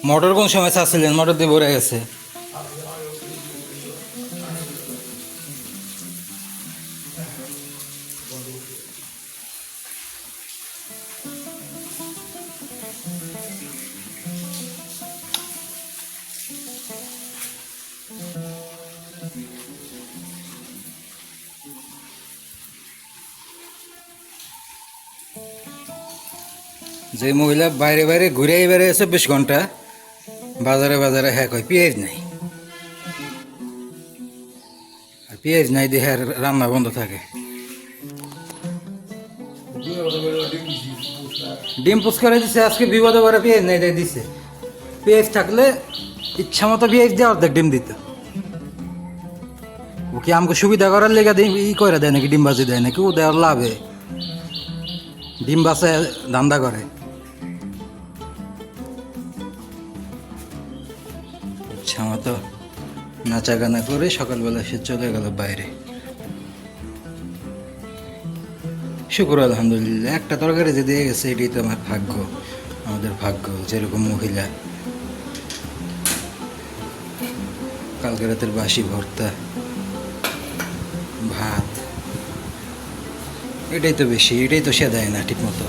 Motor কোন সময় চাচ্ছিলেন? মোটর দিয়ে ভরে গেছে। যে মহিলা বাইরে বাইরে ঘুরে বেড়ে 24 ঘন্টা বাজারে বাজারে হ্যাঁ কয় পেঁয়াজ নাই, আর পেঁয়াজ নাই দিয়ে হ্যাঁ রান্না বন্ধ থাকে। ডিম পুষ করে দিচ্ছে আজকে, বিপদে করে পেঁয়াজ নাই দিয়ে দিছে। পেঁয়াজ থাকলে ইচ্ছা মতো পেঁয়াজ দিয়ে অর্ধেক ডিম দিত। ও কি আমাকে সুবিধা করার লেগে ই করে দেয় নাকি? ডিম বাজি দেয় নাকি? ও দেওয়ার লাভে ডিম বাসে ধান্দা করে। ইচ্ছা মতো নাচা গানা করে সকালবেলা সে চলে গেল বাইরে। শুক্র আলহামদুলিল্লাহ, একটা তরকারি যে দিয়ে গেছে এটাই তো আমার ভাগ্য, আমাদের ভাগ্য। যেরকম মহিলা কালকে রাতের বাসি ভর্তা ভাত, এটাই তো বেশি, এটাই তো সে দেয় না ঠিক মতো।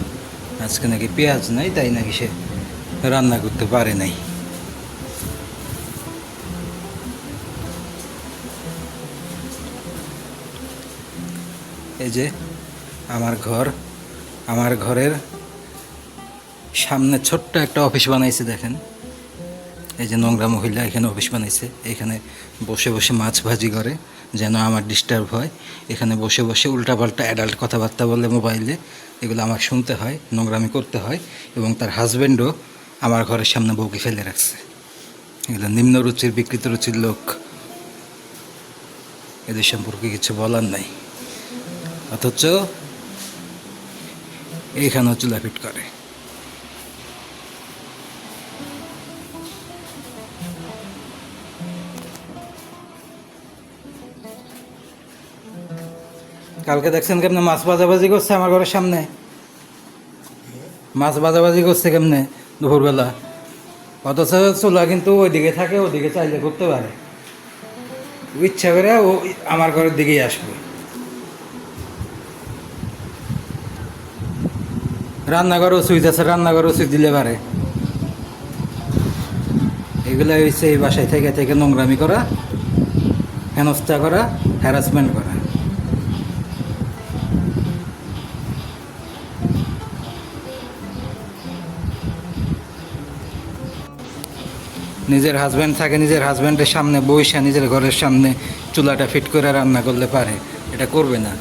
আজকে নাকি পেঁয়াজ নাই, তাই নাকি সে রান্না করতে পারে নাই। এই যে আমার ঘর, আমার ঘরের সামনে ছোট্ট একটা অফিস বানাইছে দেখেন। এই যে নোংরা মহিলা এখানে অফিস বানাইছে, এখানে বসে বসে মাছ ভাজি করে যেন আমার ডিস্টার্ব হয়। এখানে বসে বসে উল্টাপাল্টা অ্যাডাল্ট কথাবার্তা বলে মোবাইলে, এগুলো আমার শুনতে হয়, নোংরামি করতে হয়। এবং তার হাজব্যান্ডও আমার ঘরের সামনে বউকে ফেলে রাখছে। এগুলো নিম্ন রুচির, বিকৃত রুচির লোক, এদের সম্পর্কে কিছু বলার নাই, অথচ এইখানেও চুলাপিট করে। কালকে দেখছেন কেমনে মাছ ভাজাভাজি করছে আমার ঘরের সামনে? মাছ ভাজাভাজি করছে কেমনে দুপুরবেলা, অথচ চুলা কিন্তু ওইদিকে থাকে, ওইদিকে চাইলে করতে পারে। ইচ্ছা করে ও আমার ঘরের দিকেই আসবে। রান্নাঘর সুইচ আছে, রান্নাঘর সুইচ দিলে পারে। এগুলো হচ্ছে এই বাসায় থেকে থেকে নোংরামি করা, হেনস্থা করা, হ্যারাসমেন্ট করা। নিজের হাজব্যান্ড থাকে, নিজের হাজব্যান্ডের সামনে বইসা নিজের ঘরের সামনে চুলাটা ফিট করে রান্না করলে পারে, এটা করবে না।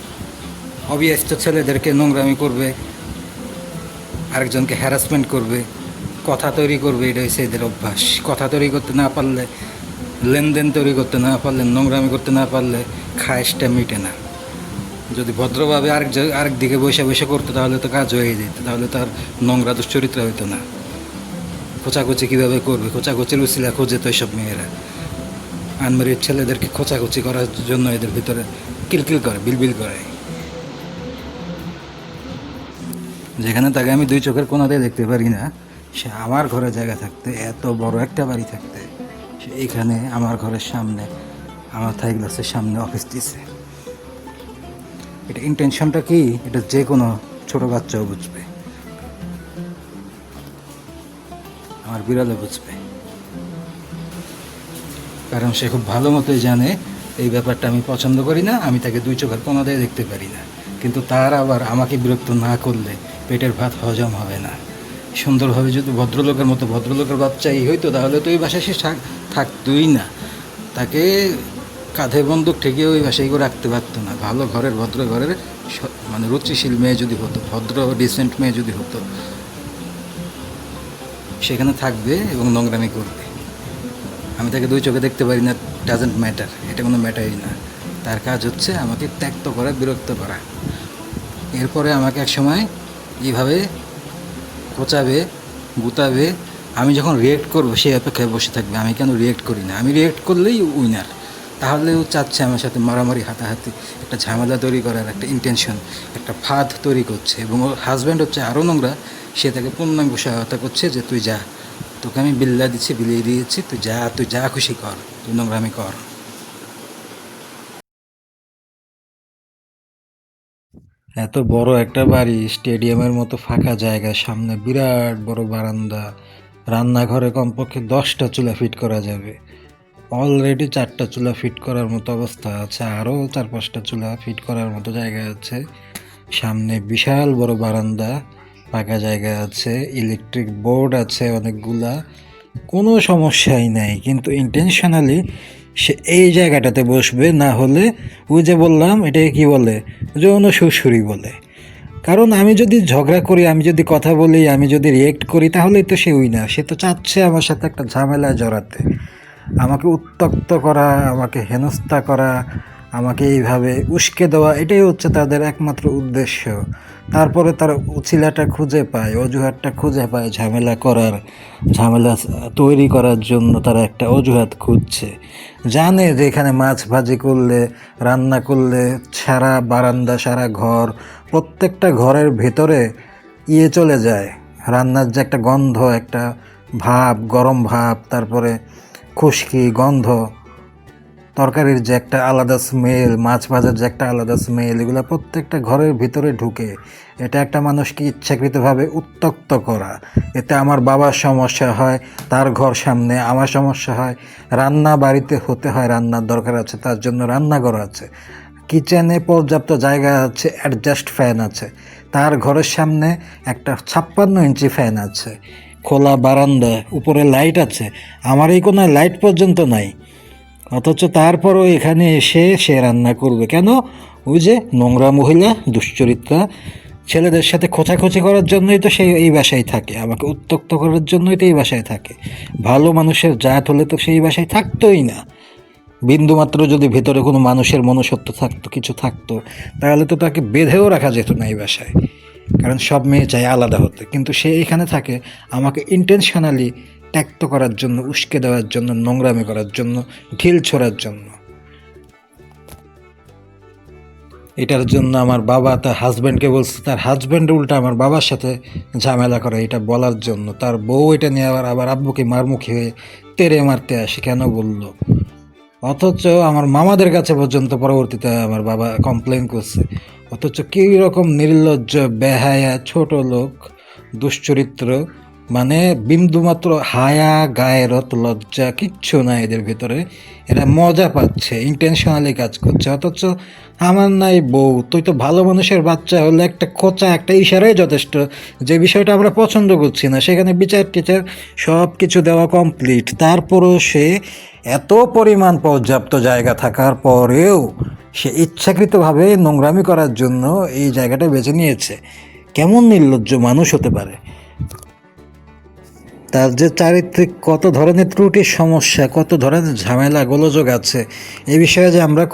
অবিয়াস্ত ছেলেদেরকে নোংরামি করবে, আরেকজনকে হ্যারাসমেন্ট করবে, কথা তৈরি করবে, এটা হচ্ছে এদের অভ্যাস। কথা তৈরি করতে না পারলে, লেনদেন তৈরি করতে না পারলে, নোংরামি করতে না পারলে খায়েশটা মিটে না। যদি ভদ্রভাবে আরেক দিকে বসে বসে করতো তাহলে তো কাজ হয়ে যেত, তাহলে তার নোংরা দুশ্চরিত্র হইতো না। খোঁচাখুচি কীভাবে করবে? খোঁচাখুচির উছিলা খোঁজে তো এইসব মেয়েরা। আনমেরিড ছেলেদেরকে খোঁচাখুচি করার জন্য এদের ভিতরে কিলকিল করে, বিলবিল করে। যেখানে তাকে আমি দুই চোখের কোণাতে দেখতে পারি না, সে আমার ঘরে জায়গা থাকতে, এত বড় একটা বাড়ি থাকতে, সে এইখানে আমার ঘরের সামনে, আমার থাই গ্লাসের সামনে অফিস দিছে। এটা ইন্টেনশনটা কি, এটা যে কোনো ছোটো বাচ্চাও বুঝবে, আমার বিড়ালে বুঝবে। কারণ সে খুব ভালো মতোই জানে এই ব্যাপারটা আমি পছন্দ করি না, আমি তাকে দুই চোখের কোণা দিয়ে দেখতে পারি না। কিন্তু তার আবার আমাকে বিরক্ত না করলে পেটের ভাত হজম হবে না। সুন্দরভাবে যদি ভদ্রলোকের মতো, ভদ্রলোকের বাচ্চাই হইতো তাহলে তো ওই বাসায় সে থাকতোই না। তাকে কাঁধে বন্দুক ঠেকিয়ে ওই বাসায় করে রাখতে পারতো না। ভালো ঘরের, ভদ্র ঘরের, মানে রুচিশীল মেয়ে যদি হতো, ভদ্র ডিসেন্ট মেয়ে যদি হতো, সেখানে থাকবে এবং নোংরামি করবে। আমি তাকে দুই চোখে দেখতে পারি না, ডাজেন্ট ম্যাটার, এটা কোনো ম্যাটারই না। তার কাজ হচ্ছে আমাকে ত্যক্ত করা, বিরক্ত করা। এরপরে আমাকে এক সময় এইভাবে খোঁচাবে, গুতাবে। আমি যখন রিয়েক্ট করবো সেই অপেক্ষায় বসে থাকবে। আমি কেন রিয়েক্ট করি না? আমি রিয়েক্ট করলেই উইনার। তাহলেও চাচ্ছে আমার সাথে মারামারি, হাতাহাতি, একটা ঝামেলা তৈরি করার একটা ইন্টেনশন, একটা ফাঁদ তৈরি করছে। এবং ওর হাজব্যান্ড হচ্ছে আরও নোংরা, সে তাকে পূর্ণাঙ্গ সহায়তা করছে যে তুই যা, তোকে আমি বিল্লা দিচ্ছি, বিলিয়ে দিয়েছি, তুই যা খুশি কর, তুই নোংরামি কর। এত বড় একটা বাড়ি, স্টেডিয়ামের মতো ফাঁকা জায়গা, সামনে বিরাট বড় বারান্দা, রান্নাঘরে কমপক্ষে 10টা চুলা ফিট করা যাবে। অলরেডি 4টা চুলা ফিট করার মতো অবস্থা আছে, আরও 4-5টা চুলা ফিট করার মতো জায়গা আছে। সামনে বিশাল বড় বারান্দা, ফাঁকা জায়গা আছে, ইলেকট্রিক বোর্ড আছে অনেকগুলা, কোনো সমস্যাই নাই। কিন্তু ইন্টেনশনালি সে এই জায়গাটাতে বসবে, না হলে ওই যে বললাম এটাকে কি বলে, যৌন সুরসুরি বলে। কারণ আমি যদি ঝগড়া করি, আমি যদি কথা বলি, আমি যদি রিয়েক্ট করি, তাহলেই তো সে উইনার। সে তো চাচ্ছে আমার সাথে একটা ঝামেলায় জড়াতে, আমাকে উত্ত্যক্ত করা, আমাকে হেনস্থা করা, আমাকে এইভাবে উস্কে দেওয়া, এটাই হচ্ছে তাদের একমাত্র উদ্দেশ্য। তারপরে তারা উছিলাটা খুঁজে পায়, অজুহাতটা খুঁজে পায় ঝামেলা করার, ঝামেলা তৈরি করার জন্য তারা একটা অজুহাত খুঁজছে। জানে যে এখানে মাছ ভাজি করলে, রান্না করলে সারা বারান্দা, সারা ঘর, প্রত্যেকটা ঘরের ভেতরে চলে যায়, রান্নার যে একটা গন্ধ, একটা ভাব, গরম ভাব, তারপরে খুশকি গন্ধ, তরকারির যে একটা আলাদা স্মেল, মাছ ভাজার যে একটা আলাদা স্মেল, এগুলো প্রত্যেকটা ঘরের ভিতরে ঢুকে। এটা একটা মানুষকে ইচ্ছাকৃতভাবে উত্ত্যক্ত করা। এতে আমার বাবার সমস্যা হয়, তার ঘর সামনে, আমার সমস্যা হয়। রান্না বাড়িতে হতে হয়, রান্নার দরকার আছে, তার জন্য রান্নাঘর আছে, কিচেনে পর্যাপ্ত জায়গা আছে, অ্যাডজাস্ট ফ্যান আছে, তার ঘরের সামনে একটা 56 ইঞ্চি ফ্যান আছে, খোলা বারান্দা, উপরে লাইট আছে, আমার এই কোনো লাইট পর্যন্ত নাই। অথচ তারপরও এখানে এসে সে রান্না করবে কেন? ওই যে নোংরা মহিলা, দুশ্চরিত্রা, ছেলেদের সাথে খোঁচাখুচি করার জন্যই তো সে এই বাসায় থাকে, আমাকে উত্ত্যক্ত করার জন্যই তো এই বাসায় থাকে। ভালো মানুষের জাত হলে তো সেই বাসায় থাকতোই না। বিন্দুমাত্র যদি ভেতরে কোনো মানুষের মনুষ্যত্ব থাকতো, কিছু থাকতো, তাহলে তো তাকে বেঁধেও রাখা যেত না এই বাসায়। কারণ সব মেয়ে চায় আলাদা হতে, কিন্তু সে এখানে থাকে আমাকে ইন্টেনশনালি ত্যক্ত করার জন্য, উস্কে দেওয়ার জন্য, নোংরামি করার জন্য, ঢিল ছোড়ার জন্য। এটার জন্য আমার বাবা তার হাজব্যান্ডকে বলছে, তার হাজব্যান্ড উল্টা আমার বাবার সাথে ঝামেলা করে এটা বলার জন্য। তার বউ এটা নিয়ে আবার আব্বুকে মারমুখী হয়ে তেড়ে মারতে আসে, কেন বলল। অথচ আমার মামাদের কাছে পর্যন্ত পরবর্তীতে আমার বাবা কমপ্লেন করছে। অথচ কী রকম নির্লজ্জ, বেহায়া, ছোট লোক, দুশ্চরিত্র, মানে বিন্দুমাত্র হায়া, গায়রত, লজ্জা কিচ্ছু নাই এদের ভিতরে। এরা মজা পাচ্ছে, ইন্টেনশনালি কাজ করছে। অথচ আমার নাই বউ, তুই তো ভালো মানুষের বাচ্চা হলে একটা খোঁচা, একটা ইশারাই যথেষ্ট। যে বিষয়টা আমরা পছন্দ করছি না, সেখানে বিচার টিচার সব কিছু দেওয়া কমপ্লিট, তারপরও সে এত পরিমাণ পর্যাপ্ত জায়গা থাকার পরেও সে ইচ্ছাকৃতভাবে নোংরামি করার জন্য এই জায়গাটা বেছে নিয়েছে। কেমন নির্লজ্জ মানুষ হতে পারে! তার যে চারিত্রিক কত ধরনের ত্রুটির সমস্যা, কত ধরনের ঝামেলা গোলযোগ আছে, এই বিষয়ে যে আমরা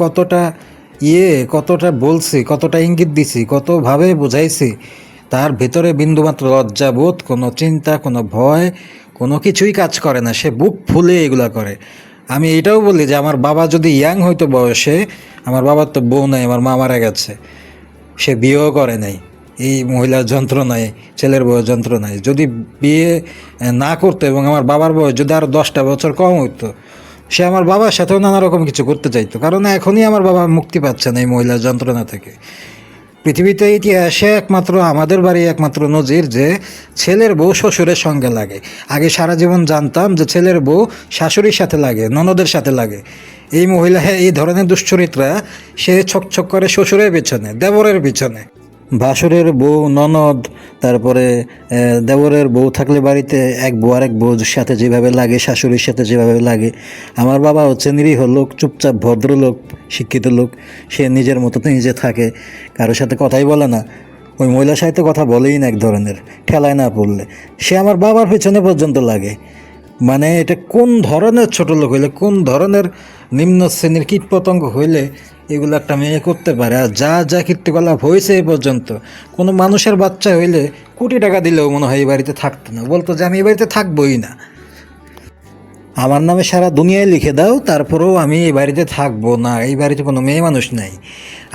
কতটা বলছি, কতটা ইঙ্গিত দিছি, কতভাবে বুঝাইছি, তার ভিতরে বিন্দুমাত্র লজ্জাবোধ, কোনো চিন্তা, কোনো ভয়, কোনো কিছুই কাজ করে না। সে বুক ফুলে এগুলা করে। আমি এটাও বলি যে আমার বাবা যদি ইয়াং হইতো বয়সে, আমার বাবার তো বউ নাই, আমার মা মারা গেছে, সে বিয়েও করে নাই, এই মহিলার যন্ত্রণায়, ছেলের বয়স যন্ত্রণায় যদি বিয়ে না করতো এবং আমার বাবার বয়স যদি আরও 10টা বছর কম হইতো, সে আমার বাবার সাথেও নানা রকম কিছু করতে চাইতো। কারণ এখনই আমার বাবা মুক্তি পাচ্ছে না এই মহিলার যন্ত্রণা থেকে। পৃথিবীতে ইতিহাসে একমাত্র আমাদের বাড়ি একমাত্র নজির যে ছেলের বউ শ্বশুরের সঙ্গে লাগে। আগে সারা জীবন জানতাম যে ছেলের বউ শাশুড়ির সাথে লাগে, ননদের সাথে লাগে। এই মহিলা, এই ধরনের দুশ্চরিত্রা, সে ছক করে শ্বশুরের পিছনে, দেবরের পিছনে। ভাসুরের বউ, ননদ, তারপরে দেবরের বউ থাকলে বাড়িতে এক বউ আরেক বউর সাথে যেভাবে লাগে, শাশুড়ির সাথে যেভাবে লাগে। আমার বাবা হচ্ছে নিরীহ লোক, চুপচাপ ভদ্রলোক, শিক্ষিত লোক, সে নিজের মতো নিজে থাকে, কারোর সাথে কথাই বলে না। ওই মহিলার সাথে কথা বলেই না এক ধরনের, ঠেলায় না পড়লে সে আমার বাবার পেছনে পর্যন্ত লাগে। মানে এটা কোন ধরনের ছোট লোক হইলে, কোন ধরনের নিম্ন শ্রেণীর কীটপতঙ্গ হইলে এগুলো একটা মেয়ে করতে পারে? আর যা যা কীর্তিকলাপ হয়েছে এই পর্যন্ত, কোনো মানুষের বাচ্চা হইলে কোটি টাকা দিলেও মনে হয় এই বাড়িতে থাকতো না, বলতো যে আমি এই বাড়িতে থাকবোই না, আমার নামে সারা দুনিয়ায় লিখে দাও, তারপরেও আমি এই বাড়িতে থাকবো না, এই বাড়িতে কোনো মেয়ে মানুষ নাই,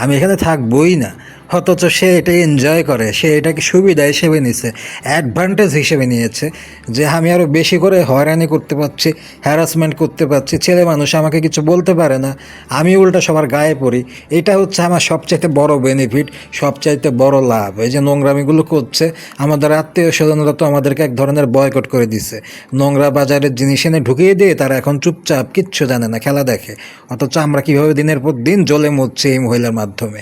আমি এখানে থাকবোই না। অথচ সে এটা এনজয় করে, সে এটাকে সুবিধা হিসেবে নিছে, অ্যাডভান্টেজ হিসেবে নিয়েছে যে আমি আরও বেশি করে হয়রানি করতে পারছি, হ্যারাসমেন্ট করতে পারছি, ছেলে মানুষ আমাকে কিছু বলতে পারে না, আমি উল্টা সবার গায়ে পড়ি। এটা হচ্ছে আমার সবচাইতে বড় বেনিফিট, সবচাইতে বড় লাভ। এই যে নোংরামিগুলো করছে, আমাদের আত্মীয় স্বজনরা তো আমাদেরকে এক ধরনের বয়কট করে দিছে, নোংরা বাজারের জিনিস এনে ঢুকিয়ে দিয়ে তারা এখন চুপচাপ, কিচ্ছু জানে না, খেলা দেখে। অথচ আমরা কীভাবে দিনের পর দিন জ্বলে মরছি এই মহিলার মাধ্যমে।